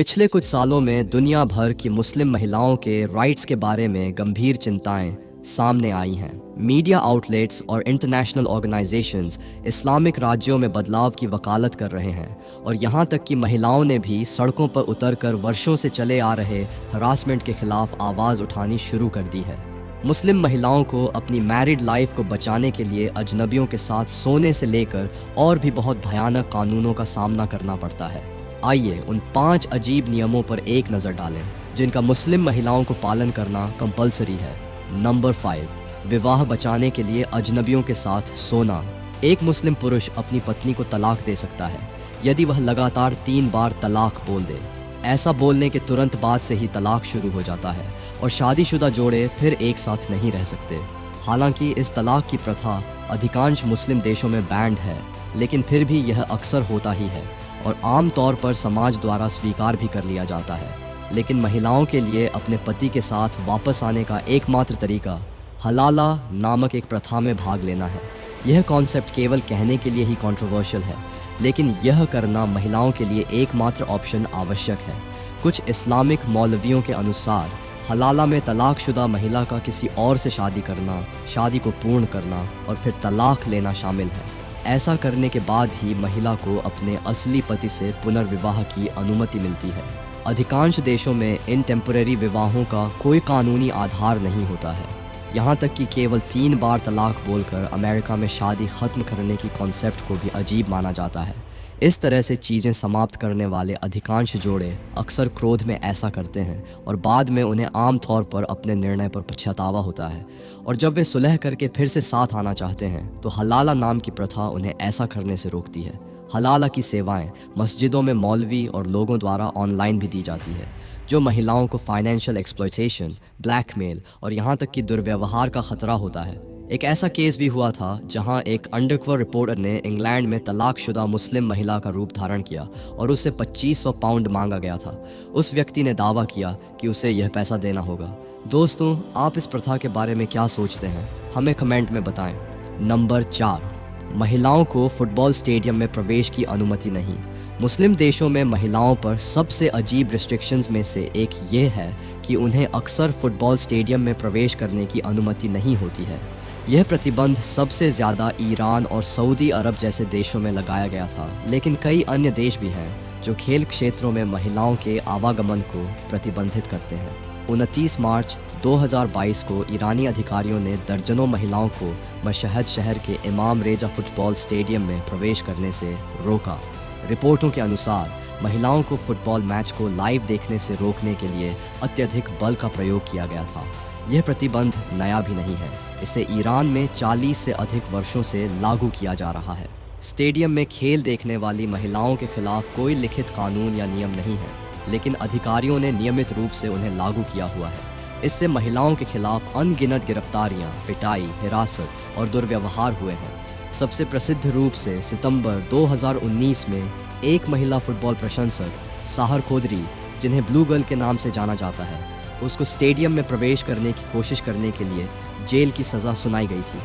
पिछले कुछ सालों में दुनिया भर की मुस्लिम महिलाओं के राइट्स के बारे में गंभीर चिंताएं सामने आई हैं। मीडिया आउटलेट्स और इंटरनेशनल ऑर्गेनाइजेशंस इस्लामिक राज्यों में बदलाव की वकालत कर रहे हैं और यहाँ तक कि महिलाओं ने भी सड़कों पर उतरकर वर्षों से चले आ रहे हरासमेंट के खिलाफ आवाज़ उठानी शुरू कर दी है। मुस्लिम महिलाओं को अपनी मैरिड लाइफ को बचाने के लिए अजनबियों के साथ सोने से लेकर और भी बहुत भयानक कानूनों का सामना करना पड़ता है। आइए उन 5 अजीब नियमों पर एक नज़र डालें जिनका मुस्लिम महिलाओं को पालन करना कंपलसरी है। नंबर 5, विवाह बचाने के लिए अजनबियों के साथ सोना। एक मुस्लिम पुरुष अपनी पत्नी को तलाक दे सकता है यदि वह लगातार 3 बार तलाक बोल दे। ऐसा बोलने के तुरंत बाद से ही तलाक शुरू हो जाता है और शादीशुदा जोड़े फिर एक साथ नहीं रह सकते। हालांकि इस तलाक की प्रथा अधिकांश मुस्लिम देशों में बैंड है, लेकिन फिर भी यह अक्सर होता ही है और आम तौर पर समाज द्वारा स्वीकार भी कर लिया जाता है। लेकिन महिलाओं के लिए अपने पति के साथ वापस आने का एकमात्र तरीका हलाला नामक एक प्रथा में भाग लेना है। यह कॉन्सेप्ट केवल कहने के लिए ही कंट्रोवर्शियल है, लेकिन यह करना महिलाओं के लिए एकमात्र ऑप्शन आवश्यक है। कुछ इस्लामिक मौलवियों के अनुसार हलाला में तलाकशुदा महिला का किसी और से शादी करना, शादी को पूर्ण करना और फिर तलाक लेना शामिल है। ऐसा करने के बाद ही महिला को अपने असली पति से पुनर्विवाह की अनुमति मिलती है। अधिकांश देशों में इन टेम्परेरी विवाहों का कोई कानूनी आधार नहीं होता है। यहाँ तक कि केवल 3 बार तलाक बोलकर अमेरिका में शादी ख़त्म करने की कॉन्सेप्ट को भी अजीब माना जाता है। इस तरह से चीज़ें समाप्त करने वाले अधिकांश जोड़े अक्सर क्रोध में ऐसा करते हैं और बाद में उन्हें आम तौर पर अपने निर्णय पर पछतावा होता है, और जब वे सुलह करके फिर से साथ आना चाहते हैं तो हलाला नाम की प्रथा उन्हें ऐसा करने से रोकती है। हलाला की सेवाएं मस्जिदों में मौलवी और लोगों द्वारा ऑनलाइन भी दी जाती है, जो महिलाओं को फाइनेंशियल एक्सप्लॉयटेशन, ब्लैकमेल और यहाँ तक कि दुर्व्यवहार का खतरा होता है। एक ऐसा केस भी हुआ था जहां एक अंडरकवर रिपोर्टर ने इंग्लैंड में तलाकशुदा मुस्लिम महिला का रूप धारण किया और उससे 2500 पाउंड मांगा गया था। उस व्यक्ति ने दावा किया कि उसे यह पैसा देना होगा। दोस्तों, आप इस प्रथा के बारे में क्या सोचते हैं? हमें कमेंट में बताएं। नंबर 4, महिलाओं को फुटबॉल स्टेडियम में प्रवेश की अनुमति नहीं। मुस्लिम देशों में महिलाओं पर सबसे अजीब रिस्ट्रिक्शंस में से एक ये है कि उन्हें अक्सर फुटबॉल स्टेडियम में प्रवेश करने की अनुमति नहीं होती है। यह प्रतिबंध सबसे ज़्यादा ईरान और सऊदी अरब जैसे देशों में लगाया गया था, लेकिन कई अन्य देश भी हैं जो खेल क्षेत्रों में महिलाओं के आवागमन को प्रतिबंधित करते हैं। 29 मार्च 2022 को ईरानी अधिकारियों ने दर्जनों महिलाओं को मशहद शहर के इमाम रेजा फुटबॉल स्टेडियम में प्रवेश करने से रोका। रिपोर्टों के अनुसार महिलाओं को फुटबॉल मैच को लाइव देखने से रोकने के लिए अत्यधिक बल का प्रयोग किया गया था। यह प्रतिबंध नया भी नहीं है, इसे ईरान में 40 से अधिक वर्षों से लागू किया जा रहा है। स्टेडियम में खेल देखने वाली महिलाओं के खिलाफ कोई लिखित कानून या नियम नहीं है, लेकिन अधिकारियों ने नियमित रूप से उन्हें लागू किया हुआ है। इससे महिलाओं के खिलाफ अनगिनत गिरफ्तारियां, पिटाई, हिरासत और दुर्व्यवहार हुए हैं। सबसे प्रसिद्ध रूप से सितंबर 2019 में एक महिला फुटबॉल प्रशंसक साहर खोदरी, जिन्हें ब्लू गर्ल के नाम से जाना जाता है, उसको स्टेडियम में प्रवेश करने की कोशिश करने के लिए जेल की सज़ा सुनाई गई थी।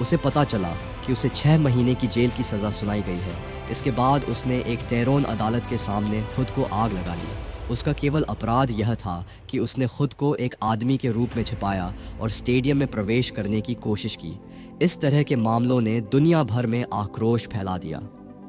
उसे पता चला कि उसे 6 महीने की जेल की सज़ा सुनाई गई है। इसके बाद उसने एक टेहरान अदालत के सामने खुद को आग लगा ली। उसका केवल अपराध यह था कि उसने खुद को एक आदमी के रूप में छिपाया और स्टेडियम में प्रवेश करने की कोशिश की। इस तरह के मामलों ने दुनिया भर में आक्रोश फैला दिया।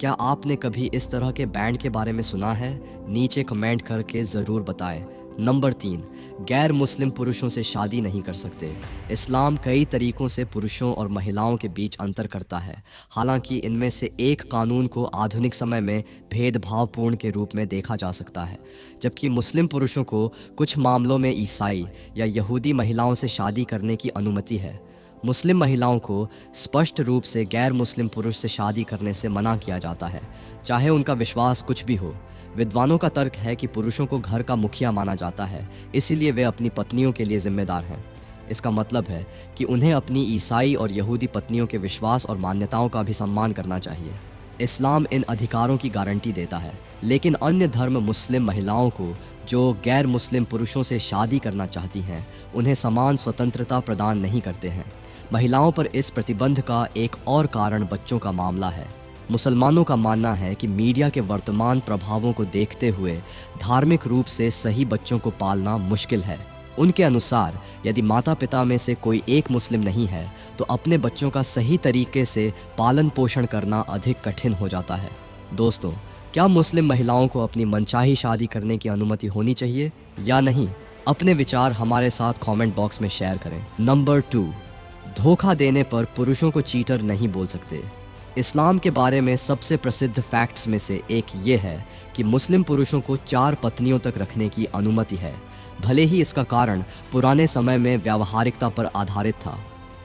क्या आपने कभी इस तरह के बैंड के बारे में सुना है? नीचे कमेंट करके ज़रूर बताएं। नंबर 3, गैर मुस्लिम पुरुषों से शादी नहीं कर सकते। इस्लाम कई तरीक़ों से पुरुषों और महिलाओं के बीच अंतर करता है। हालांकि इनमें से एक कानून को आधुनिक समय में भेदभावपूर्ण के रूप में देखा जा सकता है, जबकि मुस्लिम पुरुषों को कुछ मामलों में ईसाई या यहूदी महिलाओं से शादी करने की अनुमति है। मुस्लिम महिलाओं को स्पष्ट रूप से गैर मुस्लिम पुरुष से शादी करने से मना किया जाता है, चाहे उनका विश्वास कुछ भी हो। विद्वानों का तर्क है कि पुरुषों को घर का मुखिया माना जाता है, इसीलिए वे अपनी पत्नियों के लिए जिम्मेदार हैं। इसका मतलब है कि उन्हें अपनी ईसाई और यहूदी पत्नियों के विश्वास और मान्यताओं का भी सम्मान करना चाहिए। इस्लाम इन अधिकारों की गारंटी देता है, लेकिन अन्य धर्म मुस्लिम महिलाओं को जो गैर मुस्लिम पुरुषों से शादी करना चाहती हैं, उन्हें समान स्वतंत्रता प्रदान नहीं करते हैं। महिलाओं पर इस प्रतिबंध का एक और कारण बच्चों का मामला है। मुसलमानों का मानना है कि मीडिया के वर्तमान प्रभावों को देखते हुए धार्मिक रूप से सही बच्चों को पालना मुश्किल है। उनके अनुसार यदि माता पिता में से कोई एक मुस्लिम नहीं है तो अपने बच्चों का सही तरीके से पालन पोषण करना अधिक कठिन हो जाता है। दोस्तों, क्या मुस्लिम महिलाओं को अपनी मनचाही शादी करने की अनुमति होनी चाहिए या नहीं? अपने विचार हमारे साथ कमेंट बॉक्स में शेयर करें। नंबर 2, धोखा देने पर पुरुषों को चीटर नहीं बोल सकते। इस्लाम के बारे में सबसे प्रसिद्ध फैक्ट्स में से एक ये है कि मुस्लिम पुरुषों को 4 पत्नियों तक रखने की अनुमति है, भले ही इसका कारण पुराने समय में व्यावहारिकता पर आधारित था।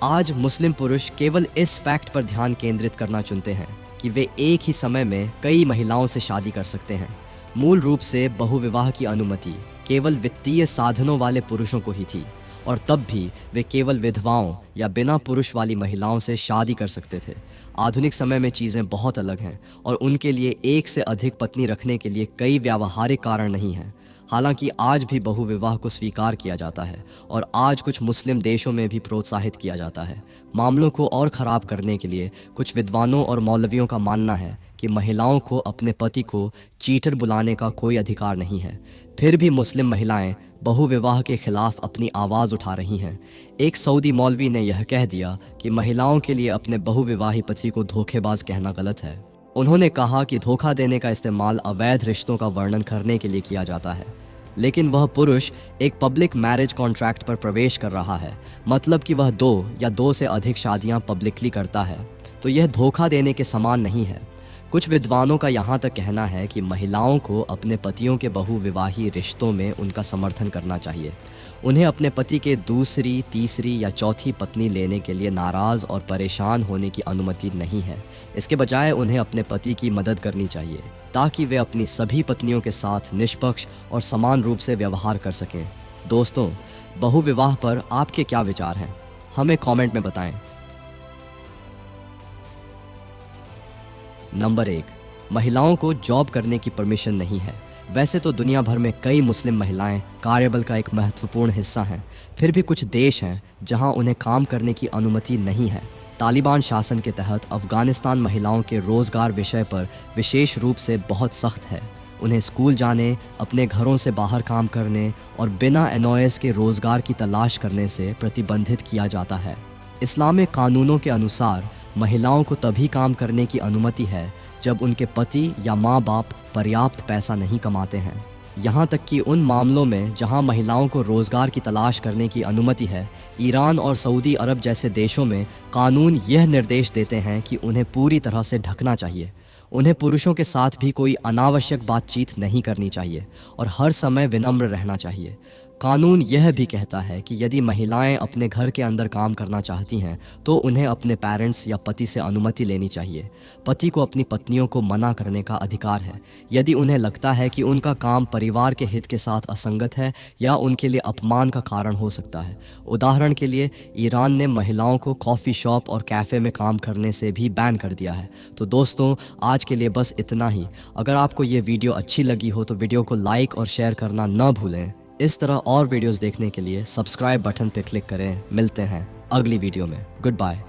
आज मुस्लिम पुरुष केवल इस फैक्ट पर ध्यान केंद्रित करना चुनते हैं कि वे एक ही समय में कई महिलाओं से शादी कर सकते हैं। मूल रूप से बहुविवाह की अनुमति केवल वित्तीय साधनों वाले पुरुषों को ही थी, और तब भी वे केवल विधवाओं या बिना पुरुष वाली महिलाओं से शादी कर सकते थे। आधुनिक समय में चीज़ें बहुत अलग हैं और उनके लिए एक से अधिक पत्नी रखने के लिए कई व्यावहारिक कारण नहीं हैं। हालांकि आज भी बहुविवाह को स्वीकार किया जाता है और आज कुछ मुस्लिम देशों में भी प्रोत्साहित किया जाता है। मामलों को और ख़राब करने के लिए कुछ विद्वानों और मौलवियों का मानना है कि महिलाओं को अपने पति को चीटर बुलाने का कोई अधिकार नहीं है। फिर भी मुस्लिम महिलाएं बहुविवाह के खिलाफ अपनी आवाज़ उठा रही हैं। एक सऊदी मौलवी ने यह कह दिया कि महिलाओं के लिए अपने बहुविवाही पति को धोखेबाज कहना गलत है। उन्होंने कहा कि धोखा देने का इस्तेमाल अवैध रिश्तों का वर्णन करने के लिए किया जाता है, लेकिन वह पुरुष एक पब्लिक मैरिज कॉन्ट्रैक्ट पर प्रवेश कर रहा है, मतलब कि वह 2 या 2 से अधिक शादियां पब्लिकली करता है, तो यह धोखा देने के समान नहीं है। कुछ विद्वानों का यहाँ तक कहना है कि महिलाओं को अपने पतियों के बहुविवाही रिश्तों में उनका समर्थन करना चाहिए। उन्हें अपने पति के दूसरी, तीसरी या चौथी पत्नी लेने के लिए नाराज़ और परेशान होने की अनुमति नहीं है। इसके बजाय उन्हें अपने पति की मदद करनी चाहिए ताकि वे अपनी सभी पत्नियों के साथ निष्पक्ष और समान रूप से व्यवहार कर सकें। दोस्तों, बहुविवाह पर आपके क्या विचार हैं? हमें कमेंट में बताएं। नंबर 1, महिलाओं को जॉब करने की परमिशन नहीं है। वैसे तो दुनिया भर में कई मुस्लिम महिलाएं कार्यबल का एक महत्वपूर्ण हिस्सा हैं, फिर भी कुछ देश हैं जहां उन्हें काम करने की अनुमति नहीं है। तालिबान शासन के तहत अफ़गानिस्तान महिलाओं के रोज़गार विषय पर विशेष रूप से बहुत सख्त है। उन्हें स्कूल जाने, अपने घरों से बाहर काम करने और बिना एनओएस के रोज़गार की तलाश करने से प्रतिबंधित किया जाता है। इस्लामिक कानूनों के अनुसार महिलाओं को तभी काम करने की अनुमति है जब उनके पति या माँ बाप पर्याप्त पैसा नहीं कमाते हैं। यहाँ तक कि उन मामलों में जहाँ महिलाओं को रोज़गार की तलाश करने की अनुमति है, ईरान और सऊदी अरब जैसे देशों में कानून यह निर्देश देते हैं कि उन्हें पूरी तरह से ढकना चाहिए। उन्हें पुरुषों के साथ भी कोई अनावश्यक बातचीत नहीं करनी चाहिए और हर समय विनम्र रहना चाहिए। कानून यह भी कहता है कि यदि महिलाएं अपने घर के अंदर काम करना चाहती हैं तो उन्हें अपने पेरेंट्स या पति से अनुमति लेनी चाहिए। पति को अपनी पत्नियों को मना करने का अधिकार है यदि उन्हें लगता है कि उनका काम परिवार के हित के साथ असंगत है या उनके लिए अपमान का कारण हो सकता है। उदाहरण के लिए, ईरान ने महिलाओं को कॉफ़ी शॉप और कैफ़े में काम करने से भी बैन कर दिया है। तो दोस्तों, आज के लिए बस इतना ही। अगर आपको ये वीडियो अच्छी लगी हो तो वीडियो को लाइक और शेयर करना न भूलें। इस तरह और वीडियोस देखने के लिए सब्सक्राइब बटन पर क्लिक करें। मिलते हैं अगली वीडियो में। Good bye.